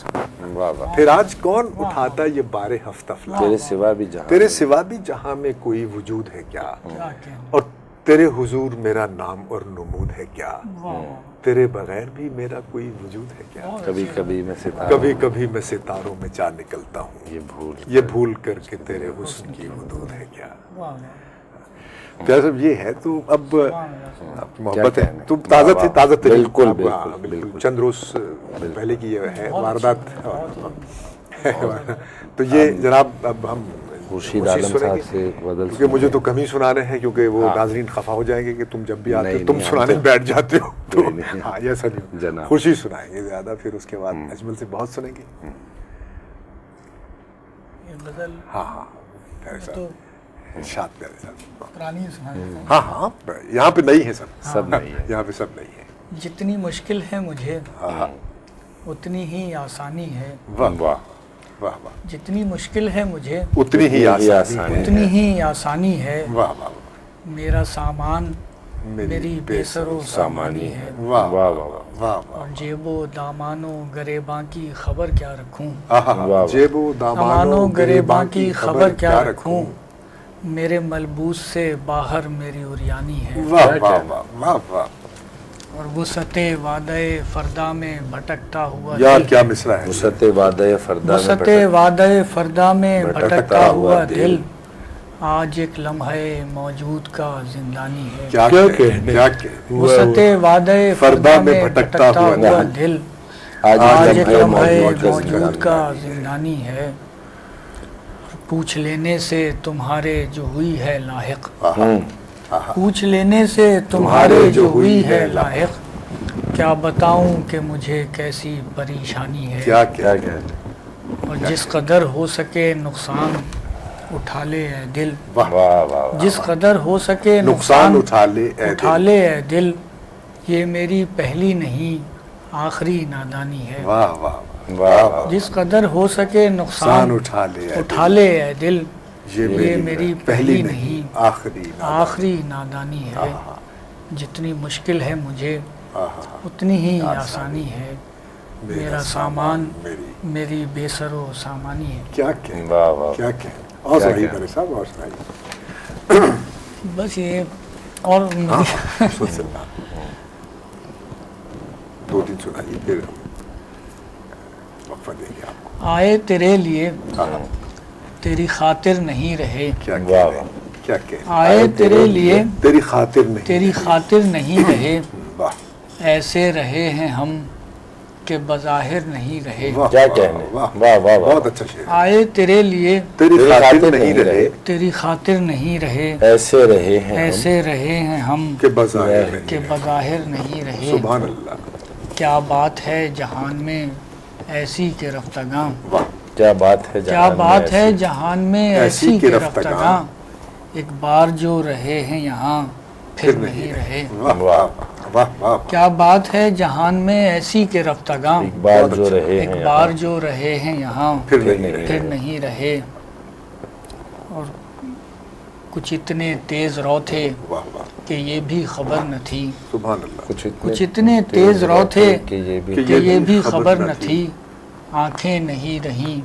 Speaker 1: واہ واہ.
Speaker 2: پھر آج کون اٹھاتا یہ بار ہفت افلاک،
Speaker 1: تیرے سوا بھی جہاں
Speaker 2: تیرے سوا بھی جہاں میں کوئی وجود ہے کیا،
Speaker 3: کیا کہنا
Speaker 2: اور تیرے حضور میرا نام اور نمود ہے کیا، تیرے بغیر بھی میرا کوئی وجود ہے کیا،
Speaker 1: کبھی کبھی میں ستاروں
Speaker 2: کبھی کبھی میں ستاروں میں جا نکلتا ہوں، یہ بھول کر کے تیرے حسن کی حدود ہے کیا. پیارے صاحب یہ ہے تو اب محبت ہے، تم تازہ ترین
Speaker 1: بالکل
Speaker 2: بالکل چند روز پہلے کی یہ ہے واردات. تو یہ جناب اب ہم
Speaker 1: خورشید عالم صاحب سے بدل،
Speaker 2: کیونکہ مجھے تو کم ہی سنانے ہیں، کیونکہ وہ ناظرین خفا ہو جائیں گے کہ تم جب بھی آتے ہو تم سنانے بیٹھ جاتے ہو. تو ہاں یہ ایسا نہیں، خورشید سنائیں گے زیادہ، پھر اس کے بعد اجمل سے بہت سنیں گے. ہاں ہاں پیارے صاحب ارشاد پیارے صاحب.
Speaker 3: پرانی سنائی.
Speaker 2: ہاں ہاں یہاں پہ نہیں ہے
Speaker 1: سب نہیں ہے،
Speaker 2: یہاں پہ سب نہیں ہے.
Speaker 3: جتنی مشکل ہے مجھے اتنی ہی آسانی ہے،
Speaker 2: واہ واہ واہ واہ.
Speaker 3: جتنی مشکل ہے مجھے
Speaker 2: اتنی ہی آسانی
Speaker 3: اتنی ہی آسانی ہے،
Speaker 2: واہ واہ
Speaker 3: میرا سامان میری بے سر و سامانی ہے،
Speaker 2: واہ واہ واہ واہ.
Speaker 3: اور جیب و دامانوں گریباں کی خبر کیا رکھوں،
Speaker 2: جیب و دامانوں
Speaker 3: گریباں کی خبر کیا رکھوں، میرے ملبوس سے باہر میری عریانی ہے،
Speaker 2: واہ واہ واہ واہ واہ.
Speaker 3: اور وسعت وعدہ فردا میں بھٹکتا ہوا
Speaker 2: یار کیا مصرع ہے.
Speaker 1: وسعت وعدہ فردا
Speaker 3: وسعت وعدہ فردا میں بھٹکتا ہوا دل، آج ایک لمحہ موجود کا زندانی ہے،
Speaker 2: کیا کیا
Speaker 3: وسعت وعدہ فردا میں بھٹکتا ہوا دل، آج ایک لمحہ موجود کا زندانی ہے، پوچھ لینے سے تمہارے جو ہوئی ہے لاحق، پوچھ لینے سے تمہارے جو ہوئی ہے لاحق، کیا بتاؤں کہ مجھے کیسی پریشانی ہے،
Speaker 2: کیا کیا کیا.
Speaker 3: اور جس قدر ہو سکے نقصان اٹھا لے اے دل،
Speaker 1: واہ واہ.
Speaker 3: جس قدر ہو سکے
Speaker 2: نقصان اٹھا
Speaker 3: لے اے دل، یہ میری پہلی نہیں آخری نادانی ہے،
Speaker 2: واہ واہ.
Speaker 3: جس قدر ہو سکے نقصان اٹھا لے اے دل، یہ میری پہلی نہیں آخری نادانی ہے، جتنی مشکل ہے مجھے اتنی ہی آسانی ہے، میرا سامان میری بے سر و سامانی ہے.
Speaker 2: کیا کیا کیا. اور سنائیے میرے صاحب، اور سنائیے.
Speaker 3: بس یہ اور
Speaker 2: دو تین سنائیے پھر وقفہ دیں گے آپ کو.
Speaker 3: آئے تیرے لیے تیری خاطر نہیں رہے،
Speaker 2: کیا
Speaker 3: آئے تیرے لیے
Speaker 2: تیری خاطر نہیں
Speaker 3: تیری خاطر نہیں رہے، ایسے رہے ہیں ہم کہ بظاہر نہیں رہے.
Speaker 2: واہ
Speaker 1: کیا
Speaker 2: واہ
Speaker 1: کہنے.
Speaker 2: واہ
Speaker 1: واہ واہ واہ.
Speaker 2: بہت اچھا شعر.
Speaker 3: آئے تیرے لیے
Speaker 2: تیری خاطر نہیں رہے
Speaker 3: تیری خاطر نہیں رہے.
Speaker 1: ایسے رہے ہیں ہم
Speaker 3: ایسے رہے ہیں ہم
Speaker 2: کہ بظاہر نہیں
Speaker 3: کہ
Speaker 2: رہے.
Speaker 3: بظاہر نہیں رہے.
Speaker 2: سبحان اللہ.
Speaker 3: کیا بات ہے جہان میں ایسی کے رفتگاں.
Speaker 2: واہ.
Speaker 1: کیا بات ہے
Speaker 3: کیا
Speaker 1: جہان میں
Speaker 3: بات ہے
Speaker 1: ایسی.
Speaker 3: جہان میں ایسی کے رفتگاں. ایک بار جو رہے ہیں یہاں پھر نہیں رہے.
Speaker 2: واہ واہ واہ واہ.
Speaker 3: کیا بات ہے جہان میں ایسی کے رفتگاں.
Speaker 1: ایک بار جو رہے
Speaker 3: ایک
Speaker 1: ہیں
Speaker 3: بار جو رہے ہیں یہاں
Speaker 2: پھر نہیں رہے.
Speaker 3: پھر نہیں رہے. اور کچھ اتنے تیز رو تھے
Speaker 2: واہ واہ.
Speaker 3: کہ یہ بھی خبر نہ تھی.
Speaker 2: سبحان اللہ.
Speaker 3: کچھ اتنے تیز رو تھے
Speaker 1: کہ یہ بھی
Speaker 3: کہ یہ بھی خبر نہ تھی. آنکھیں نہیں رہیں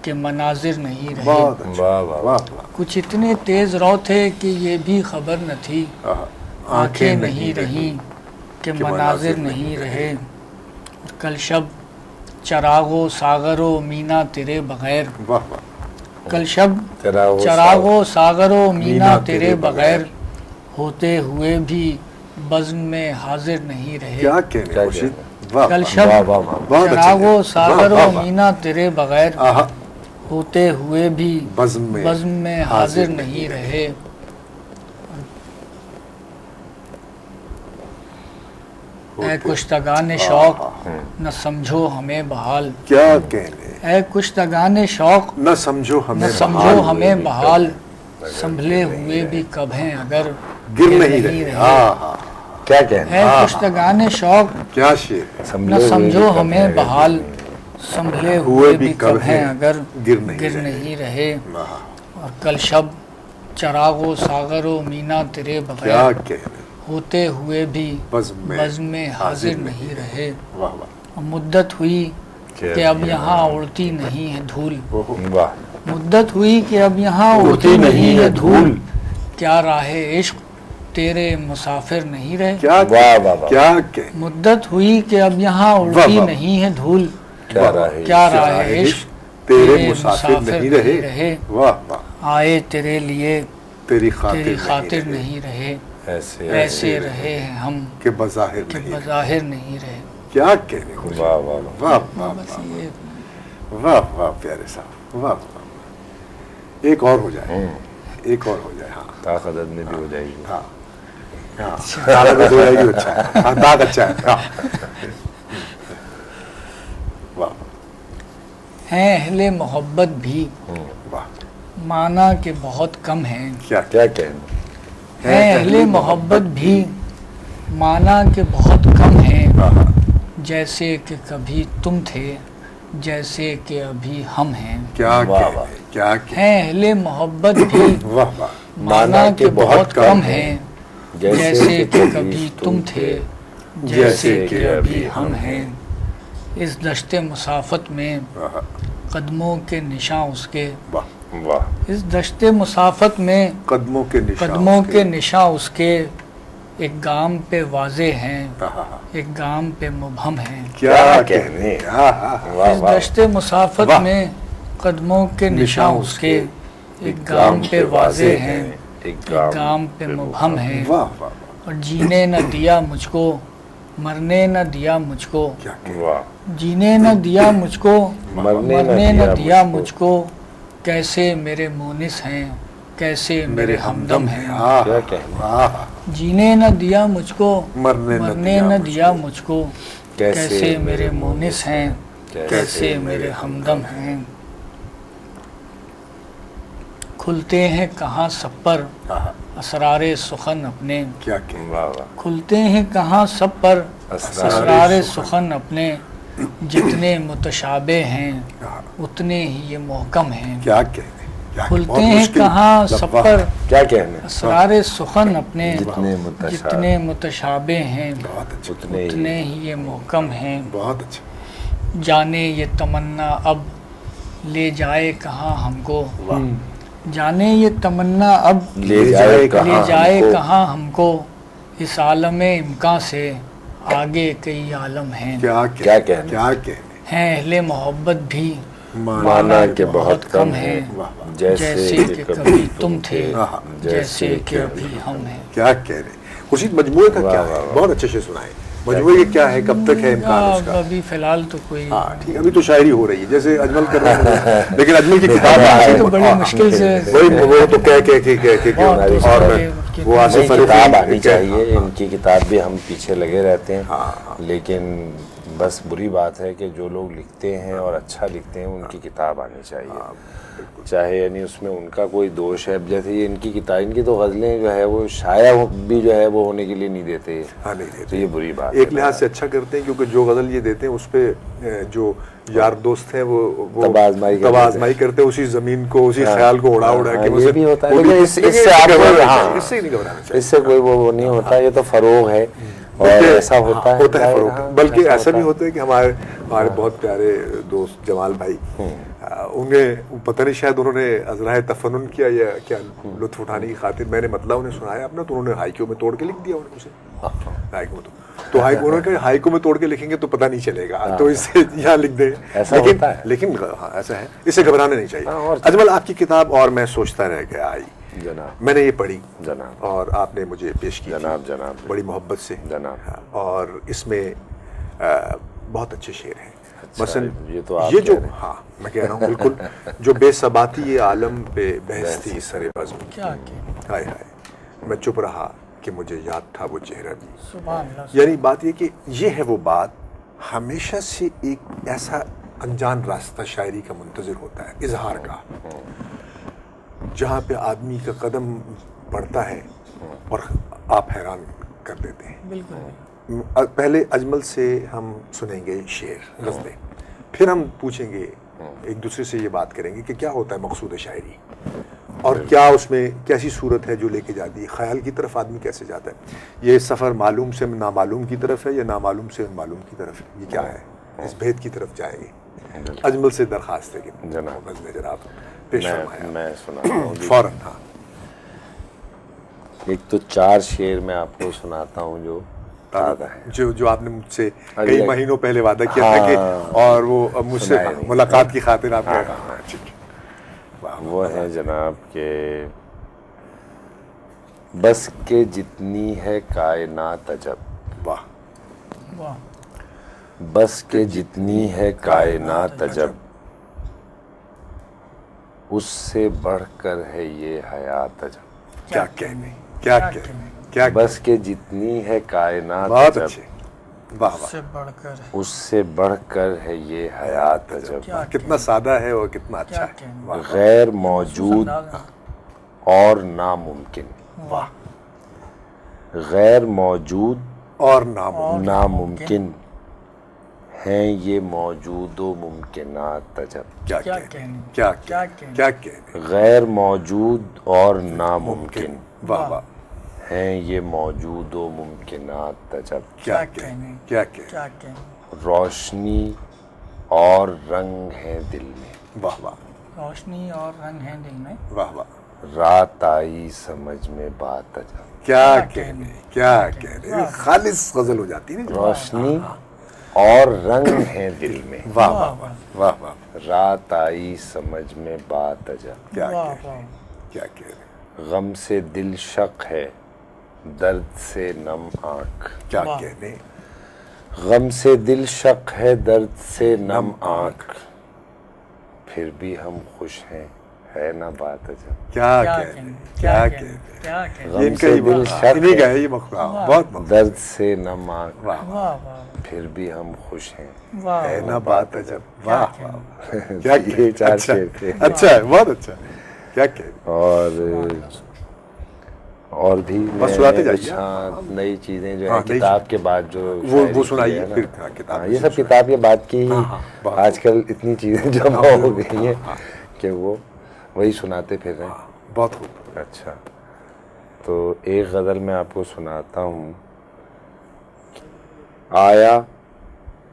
Speaker 3: کہ مناظر نہیں رہے.
Speaker 2: بہت اچھا.
Speaker 1: واہ واہ.
Speaker 2: واہ واہ.
Speaker 3: کچھ اتنے تیز رو تھے کہ یہ بھی خبر نہ تھی. آنکھیں نہیں رہیں کہ مناظر نہیں رہے. کل شب چراغ و ساغر و مینا تیرے بغیر.
Speaker 2: واہ واہ.
Speaker 3: کل شب چراغ و ساغر و مینا تیرے بغیر ہوتے ہوئے بھی بزم میں حاضر نہیں رہے.
Speaker 2: کیا کہنے خورشید. واہ
Speaker 3: کل
Speaker 2: واہ.
Speaker 3: شب
Speaker 1: واہ واہ واہ.
Speaker 2: بہت اچھا.
Speaker 3: چراغ و ساغر
Speaker 2: واہ
Speaker 3: و
Speaker 2: واہ.
Speaker 3: مینا تیرے بغیر
Speaker 2: آہا.
Speaker 3: ہوتے ہوئے بھی
Speaker 2: بزم
Speaker 3: میں حاضر نہیں رہے. اے کشتگان شوق نہ سمجھو ہمیں بحال.
Speaker 2: کیا کہنے.
Speaker 3: اے کشتگان شوق
Speaker 2: نہ سمجھو
Speaker 3: نہ
Speaker 2: ہمیں
Speaker 3: سمجھو ہمیں بحال. سنبھلے ہوئے بھی کب ہیں اگر
Speaker 2: گر نہیں رہے. ہاں ہاں.
Speaker 1: کیا کہنے.
Speaker 3: اے کشتگان شوق
Speaker 2: کیا شعر ہے.
Speaker 3: نہ سمجھو ہمیں بحال. سنبھلے ہوئے بھی کب ہیں اگر گر نہیں رہے. اور کل شب چراغ و ساغر و مینا تیرے
Speaker 2: کیا
Speaker 3: بغیر
Speaker 2: کہنے.
Speaker 3: ہوتے ہوئے بھی بزم میں حاضر نہیں رہے.
Speaker 2: واہ واہ.
Speaker 3: مدت ہوئی کہ اب یہاں اڑتی نہیں ہے دھول.
Speaker 1: واہ.
Speaker 3: مدت ہوئی کہ اب یہاں اڑتی نہیں ہے دھول. کیا راہ عشق تیرے مسافر نہیں رہے.
Speaker 2: کیا
Speaker 1: واہ واہ واہ.
Speaker 2: کیا کہنے.
Speaker 3: مدت ہوئی کہ اب یہاں اڑتی
Speaker 2: واہ.
Speaker 3: نہیں ہے دھول.
Speaker 1: کیا راہ.
Speaker 3: کیا راہ عشق
Speaker 2: تیرے مسافر نہیں رہے. واہ واہ.
Speaker 3: آئے تیرے لیے
Speaker 2: تیری
Speaker 3: تیری
Speaker 2: خاطر
Speaker 3: خاطر نہیں رہے. ایسے رہے ہیں ہم
Speaker 2: کہ بظاہر
Speaker 3: کہ
Speaker 2: نہیں.
Speaker 3: بظاہر نہیں رہے.
Speaker 2: کیا کہنے. خورشید.
Speaker 1: واہ واہ واہ.
Speaker 2: واہ واہ
Speaker 3: بس
Speaker 2: واہ.
Speaker 3: یہ
Speaker 2: واہ واہ پیارے صاحب. واہ واہ. ایک اور ہو جائے. ایک اور ہو جائے. ہاں
Speaker 1: طاقت میں بھی ہو جائے گی.
Speaker 2: ہاں ہاں. طاقت ہو جائے گی. اچھا ہے. ہاں طاقت اچھا ہے. ہاں. واہ
Speaker 3: ہیں اہل محبت بھی
Speaker 2: واہ.
Speaker 3: مانا کہ بہت کم ہیں.
Speaker 2: کیا
Speaker 1: کیا کہنے.
Speaker 3: ہیں اہل محبت بھی مانا کہ بہت کم ہیں. جیسے کہ کبھی تم تھے جیسے کہ ابھی ہم ہیں.
Speaker 2: کیا
Speaker 1: واہ
Speaker 2: کہنے.
Speaker 1: واہ.
Speaker 2: کیا کہنے.
Speaker 3: ہیں اہل محبت بھی
Speaker 2: واہ واہ.
Speaker 3: مانا کہ بہت کم ہیں. جیسے کہ کبھی تم تھے جیسے کہ ابھی ہم ہیں. اس دشت مسافت میں قدموں کے نشاں اس کے.
Speaker 2: واہ.
Speaker 1: واہ.
Speaker 3: اس دشت مسافت میں
Speaker 2: قدموں کے نشان.
Speaker 3: قدموں کے نشاں اس کے. ایک گام پہ واضح ہیں ایک گام پہ مبہم ہیں.
Speaker 2: کیا کہنے.
Speaker 3: اس دشت مسافت میں قدموں کے نشاں اس کے. ایک گام پہ واضح ہیں ایک گام پہ مبہم ہیں.
Speaker 2: واہ واہ.
Speaker 3: اور جینے نہ دیا مجھ کو مرنے نہ دیا مجھ کو.
Speaker 2: کیا
Speaker 1: واہ.
Speaker 3: جینے نہ دیا مجھ کو
Speaker 1: مرنے
Speaker 3: مرنے نہ
Speaker 1: نہ
Speaker 3: دیا مجھ کو. کیسے میرے مونس ہیں کیسے میرے ہمدم ہیں.
Speaker 1: کیا کہنے.
Speaker 3: جینے نہ دیا مجھ کو
Speaker 2: مرنے
Speaker 3: نہ دیا مجھ کو. کیسے میرے مونس ہیں کیسے میرے ہمدم ہیں. کھلتے ہیں کہاں سب پر اسرار سخن اپنے.
Speaker 2: کیا کہنے.
Speaker 1: واہ واہ.
Speaker 3: کھلتے ہیں کہاں سب پر اسرار سخن اپنے. جتنے متشابہ ہیں اتنے ہی یہ محکم ہیں.
Speaker 2: کیا کہنے.
Speaker 3: کھلتے ہیں کہاں سب پر
Speaker 1: کیا کہنے.
Speaker 3: اسرار سخن اپنے.
Speaker 1: جتنے
Speaker 3: جتنے متشابہ ہیں
Speaker 2: بہت اچھا.
Speaker 3: اتنے ہی یہ محکم ہیں.
Speaker 2: بہت اچھا.
Speaker 3: جانے یہ تمنا اب لے جائے کہاں ہم کو. جانے یہ تمنا اب
Speaker 1: لے جائے
Speaker 3: کہاں ہم کو. اس عالم امکان سے آگے کئی عالم ہیں.
Speaker 2: کیا کہنے. کیا کہنے.
Speaker 3: ہیں اہل محبت بھی
Speaker 1: مانا کہ بہت کم ہیں.
Speaker 3: جیسے کہ کبھی تم تھے جیسے کہ ابھی ہم ہیں.
Speaker 2: کیا کہہ رہے. خورشید مجموعے کا کیا ہے. بہت اچھے سے سنائے. مجموعے کیا ہے, کب تک ہے امکان اس کا؟
Speaker 3: ابھی فی الحال تو کوئی
Speaker 2: ہاں ٹھیک, ابھی تو شاعری ہو رہی ہے جیسے اجمل کر رہے ہیں, لیکن اجمل کی کتاب
Speaker 3: تو بڑی مشکل سے
Speaker 2: وہی وہ تو کہہ اور وہ آصف
Speaker 1: کتاب آنی چاہیے, ان کی کتاب بھی ہم پیچھے لگے رہتے ہیں, لیکن بس بری بات ہے کہ جو لوگ لکھتے ہیں اور اچھا لکھتے ہیں ان کی کتاب آنی چاہیے, چاہے یعنی اس میں ان کا کوئی دوش ہے. جیسے یہ ان کی کتاب, ان کی تو غزلیں جو ہے وہ شائع بھی جو ہے وہ ہونے کے لیے نہیں دیتے, تو یہ بری بات ہے.
Speaker 2: ایک لحاظ سے اچھا کرتے ہیں کیونکہ جو غزل یہ دیتے ہیں اس پہ جو یار دوست ہیں وہ تبازمائی کرتے ہیں, اسی زمین کو, اسی خیال کو اڑا کے.
Speaker 1: یہ بھی ہوتا ہے, لیکن اس سے کوئی وہ نہیں ہوتا, یہ تو فروغ ہے. ایسا ہوتا ہے
Speaker 2: فروغ, بلکہ ایسا بھی ہوتا ہے کہ ہمارے بہت پیارے دوست جمال بھائی, انہیں پتہ نہیں شاید انہوں نے ازرائے تفنن کیا یا کیا لطف اٹھانے کی خاطر میں نے مطلب انہیں سنایا اپنا, تو انہوں نے ہائیکیو میں توڑ کے لکھ دیا انہیں اسے ہائیکیو تو انہوں نے کہا ہائیکو میں توڑ کے لکھیں گے تو پتہ نہیں چلے گا, تو اس سے یہاں لکھ دیں. لیکن ایسا ہے, اس سے گھبرانا نہیں چاہیے. اجمل آپ کی کتاب اور میں سوچتا رہ گیا آئی, میں نے یہ پڑھی
Speaker 1: جناب,
Speaker 2: اور آپ نے مجھے پیش کی
Speaker 1: جناب
Speaker 2: بڑی محبت سے
Speaker 1: جناب,
Speaker 2: اور اس میں بہت اچھے شعر ہیں.
Speaker 1: مثلا
Speaker 2: یہ جو ہاں میں کہہ رہا ہوں بالکل, جو بے ثباتی عالم پہ بحث تھی سر بزم, ہائے ہائے میں چپ رہا کہ مجھے یاد تھا وہ چہرہ بھی. یعنی بات یہ کہ یہ ہے وہ بات, ہمیشہ سے ایک ایسا انجان راستہ شاعری کا منتظر ہوتا ہے, اظہار کا, جہاں پہ آدمی کا قدم بڑھتا ہے اور آپ حیران کر دیتے ہیں. بالکل. پہلے اجمل سے ہم سنیں گے شعر غزلیں, پھر ہم پوچھیں گے ایک دوسرے سے, یہ بات کریں گے کہ کیا ہوتا ہے مقصود شاعری, اور کیا اس میں کیسی صورت ہے جو لے کے جاتی ہے, خیال کی طرف آدمی کیسے جاتا ہے. یہ سفر معلوم سے نامعلوم کی طرف ہے یا نامعلوم سے معلوم کی طرف ہے, یہ کیا ہے, اس بھید کی طرف جائیں گے. اجمل سے درخواست ہے کہ جناب پیش فرمائیں.
Speaker 1: میں سناتا ہوں
Speaker 2: فوراً. ہاں,
Speaker 1: ایک تو 4 شعر میں آپ کو سناتا ہوں جو
Speaker 2: جو آپ نے مجھ سے کئی مہینوں پہلے وعدہ کیا تھا کہ, اور وہ مجھ سے ملاقات کی خاطر آپ نے,
Speaker 1: وہ ہے جناب کہ بس کے جتنی ہے کائنات عجب,
Speaker 2: واہ,
Speaker 1: بس کے جتنی ہے کائنات عجب, اس سے بڑھ کر ہے یہ حیات عجب.
Speaker 2: کیا کہنے, کیا کہنے, کیا
Speaker 1: بس کے جتنی ہے کائنات
Speaker 2: بہت
Speaker 1: عجب,
Speaker 2: اچھے, واہ
Speaker 1: اس سے بڑھ کر ہے یہ حیات عجب.
Speaker 2: کتنا سادہ ہے اور کتنا اچھا ہے.
Speaker 1: غیر موجود اور ناممکن,
Speaker 2: واہ,
Speaker 1: غیر موجود
Speaker 2: اور
Speaker 1: ناممکن ہیں یہ موجود و ممکنات عجب.
Speaker 2: کیا کہنے, کیا کہنے,
Speaker 1: غیر موجود اور ناممکن,
Speaker 2: واہ واہ,
Speaker 1: ہیں یہ موجود و ممکنات عجب.
Speaker 2: کیا کہنے, کیا کہنے,
Speaker 1: روشنی اور رنگ ہے دل میں,
Speaker 2: واہ واہ,
Speaker 3: روشنی اور رنگ ہے دل میں,
Speaker 2: واہ واہ,
Speaker 1: رات آئی سمجھ میں بات عجب.
Speaker 2: کیا کہنے, کیا کہنے, خالص غزل ہو جاتی ہے.
Speaker 1: روشنی اور رنگ ہے دل میں,
Speaker 2: واہ واہ واہ واہ,
Speaker 1: رات آئی سمجھ میں بات عجب.
Speaker 2: کیا کہنے, کیا کہنے,
Speaker 1: غم سے دل شق ہے درد سے نم آنکھ.
Speaker 2: کیا کہنے,
Speaker 1: غم سے دل شق ہے درد سے نم آنکھ, پھر بھی ہم خوش ہیں ہے نا بات عجب.
Speaker 2: کیا کہنے, کیا کہنے,
Speaker 1: غم سے دل شق ہے
Speaker 2: بہت
Speaker 1: درد سے نم آنکھ,
Speaker 3: پھر
Speaker 1: بھی ہم خوش ہیں
Speaker 2: ہے نا بات عجب. واہ واہ, کیا
Speaker 1: یہ 4 شعر تھے.
Speaker 2: اچھا ہے, بہت اچھا, کیا
Speaker 1: کہنے. اور بھی نئی چیزیں جو ہیں کتاب کے بعد جو
Speaker 2: وہ سنائیے,
Speaker 1: یہ سب کتاب کے بعد کی ہی, آج کل اتنی چیزیں جمع ہو گئی ہیں کہ وہ وہی سناتے پھر رہے ہیں.
Speaker 2: بہت خوب.
Speaker 1: اچھا, تو ایک غزل میں آپ کو سناتا ہوں. آیا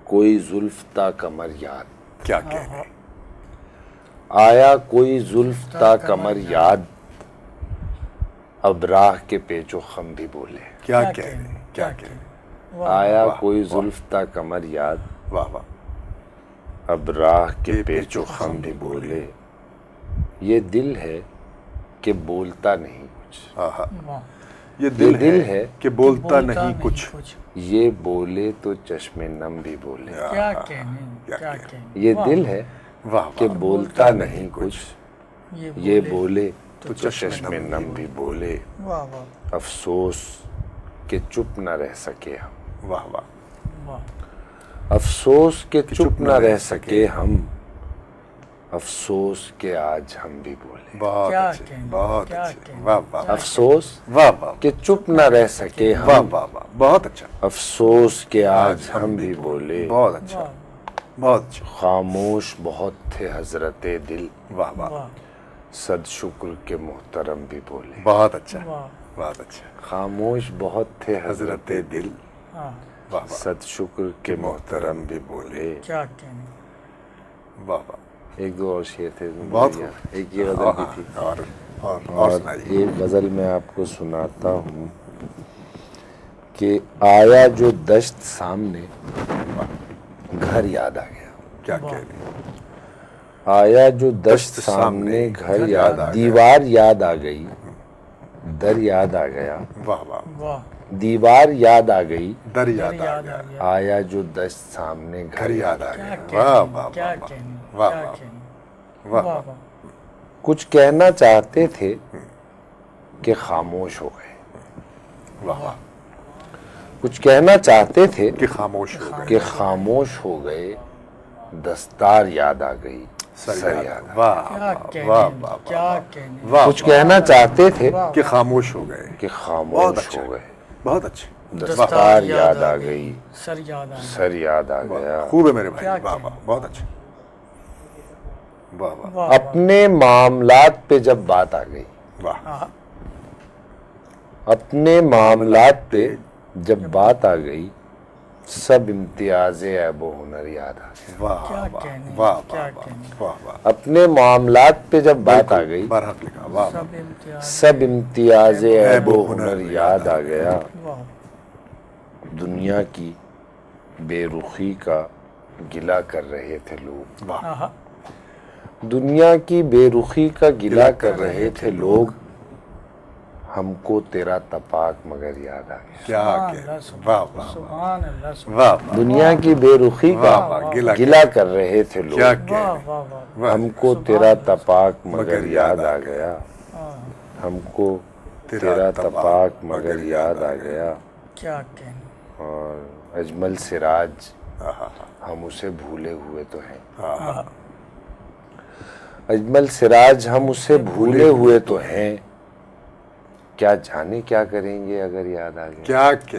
Speaker 1: کوئی زلف تا کمر یاد,
Speaker 2: کیا کہنے,
Speaker 1: آیا کوئی زلف تا کمر یاد, اب راہ کے پیچ و خم بھی بولے.
Speaker 2: کیا کہنے, کیا کہنے,
Speaker 1: آیا کوئی زلف تا کمر یاد,
Speaker 2: واہ واہ,
Speaker 1: اب راہ کے پیچ و خم بھی بولے. یہ دل ہے کہ بولتا نہیں کچھ,
Speaker 2: یہ دل ہے کہ بولتا نہیں کچھ،
Speaker 1: یہ بولے تو چشم نم بھی بولے.
Speaker 3: کیا کہنے، کیا کہنے.
Speaker 1: یہ دل ہے
Speaker 2: واہ
Speaker 1: کہ
Speaker 2: واہ،
Speaker 1: بولتا نہیں کچھ، یہ بولے تو
Speaker 2: تو
Speaker 1: چشم نم بھی بولے.
Speaker 3: واہ واہ
Speaker 1: افسوس کہ چپ نہ رہ سکے ہم،
Speaker 2: واہ واہ،
Speaker 3: واہ.
Speaker 1: افسوس کہ چپ نہ رہ سکے ہم، افسوس کہ آج ہم بھی بولے.
Speaker 2: بہت
Speaker 3: کیا
Speaker 2: اچھے،
Speaker 3: کہنے،
Speaker 2: بہت
Speaker 3: کیا
Speaker 2: اچھے،
Speaker 3: کہنے.
Speaker 2: واہ واہ
Speaker 1: افسوس
Speaker 2: واہ واہ
Speaker 1: کہ چپ نہ رہ سکے
Speaker 2: واہ
Speaker 1: ہم،
Speaker 2: واہ واہ، بہت اچھا،
Speaker 1: افسوس کہ آج ہم بھی بولے.
Speaker 2: بہت اچھا، بہت اچھا،
Speaker 1: خاموش بہت تھے حضرت دل،
Speaker 2: واہ واہ،
Speaker 3: واہ
Speaker 1: صد شکر کے محترم بھی بولے.
Speaker 2: بہت اچھا،
Speaker 3: واہ.
Speaker 2: بہت اچھا،
Speaker 1: خاموش بہت تھے حضرت دل،
Speaker 3: ہاں
Speaker 2: واہ واہ
Speaker 1: صد شکر کے محترم بھی بولے.
Speaker 3: کیا کہنے.
Speaker 2: واہ واہ،
Speaker 1: ایک دو اور شعر تھے
Speaker 2: بہت
Speaker 1: بھیا. ایک یہ غزل بھی تھی.
Speaker 2: اور سنائیے.
Speaker 1: ایک غزل میں آپ کو سناتا ہوں کہ آیا جو دشت سامنے گھر یاد آ گیا.
Speaker 2: کیا کہنے،
Speaker 1: آیا جو دشت سامنے گھر یاد، دیوار یاد آ گئی، در یاد آ گیا.
Speaker 2: واہ واہ،
Speaker 3: واہ.
Speaker 1: دیوار یاد آ گئی،
Speaker 2: در یاد آ
Speaker 3: یاد
Speaker 2: گیا،
Speaker 3: آ گیا.
Speaker 1: آیا جو دشت سامنے
Speaker 2: گھر
Speaker 1: گھر
Speaker 2: یاد آ
Speaker 3: کیا
Speaker 2: گیا، واہ
Speaker 3: کہنے،
Speaker 2: واہ
Speaker 3: کیا
Speaker 2: واہ
Speaker 3: کہنے،
Speaker 2: واہ
Speaker 3: کیا
Speaker 2: واہ
Speaker 3: کہنے.
Speaker 2: واہ
Speaker 3: واہ
Speaker 2: واہ،
Speaker 3: واہ.
Speaker 1: کچھ کہنا چاہتے تھے کہ خاموش ہو گئے.
Speaker 2: واہ واہ،
Speaker 1: کچھ کہنا چاہتے تھے
Speaker 2: کہ خاموش ہو گئے،
Speaker 1: کہ خاموش ہو گئے. دستار یاد آ گئی، سر یاد آ گئی.
Speaker 2: واہ
Speaker 3: کیا
Speaker 2: واہ
Speaker 3: کہنے،
Speaker 2: واہ واہ،
Speaker 3: کیا کہنے.
Speaker 2: واہ،
Speaker 1: کچھ کہنا چاہتے تھے
Speaker 2: کہ خاموش ہو گئے،
Speaker 1: کہ
Speaker 2: بہت
Speaker 1: خاموش
Speaker 2: اچھا،
Speaker 1: ہو گئے.
Speaker 2: بہت اچھے،
Speaker 1: دستار یاد آ گئی،
Speaker 3: سر یاد آ گئی.
Speaker 1: سر یاد آ گیا.
Speaker 2: خوب ہے میرے بھائی،
Speaker 3: کیا
Speaker 2: واہ
Speaker 3: کہنے.
Speaker 2: واہ، بہت اچھا، واہ واہ
Speaker 3: واہ
Speaker 1: اپنے معاملات پہ جب بات آ گئی،
Speaker 2: واہ،
Speaker 3: واہ.
Speaker 1: اپنے معاملات پہ جب بات آ گئی، سب امتیاز عیب و ہنر یاد آ گیا.
Speaker 2: واہ
Speaker 3: کیا
Speaker 2: واہ
Speaker 3: کہنے،
Speaker 2: واہ
Speaker 3: کیا
Speaker 2: واہ
Speaker 3: کہنے.
Speaker 2: واہ واہ،
Speaker 1: اپنے معاملات پہ جب بات آ گئی،
Speaker 2: برحق لکھا، واہ
Speaker 3: سب امتیاز.
Speaker 1: سب امتیاز عیب و ہنر یاد آ گیا.
Speaker 3: واہ.
Speaker 1: دنیا کی بے رخی کا گلہ کر رہے تھے لوگ،
Speaker 2: واہ،
Speaker 3: آہا.
Speaker 1: دنیا کی بے رخی کا گلہ کر رہے تھے لوگ. ہم کو تیرا تپاک مگر یاد آ گیا.
Speaker 2: کیا
Speaker 3: سبحان
Speaker 2: کہ
Speaker 3: اللہ، سبحان
Speaker 2: واہ
Speaker 3: اللہ،
Speaker 2: واہ
Speaker 3: سبحان اللہ، سبحان
Speaker 2: واہ واہ،
Speaker 1: دنیا کی بے رخی کا
Speaker 2: واہ واہ،
Speaker 1: گلہ کر رہے تھے لوگ.
Speaker 2: کیا
Speaker 3: اللہ. واہ
Speaker 2: کہ
Speaker 3: واہ واہ.
Speaker 1: ہم کو تیرا تپاک مگر یاد آ گیا.
Speaker 3: آہ.
Speaker 1: ہم کو تیرا تپاک مگر یاد آ گیا.
Speaker 3: کیا کہنے.
Speaker 1: اور اجمل سراج ہم اسے بھولے ہوئے تو ہیں.
Speaker 3: آہا.
Speaker 1: اجمل سراج ہم اسے بھولے ہوئے تو ہیں. کیا جانے کیا کریں گے اگر یاد آ گیا.
Speaker 2: کیا کہ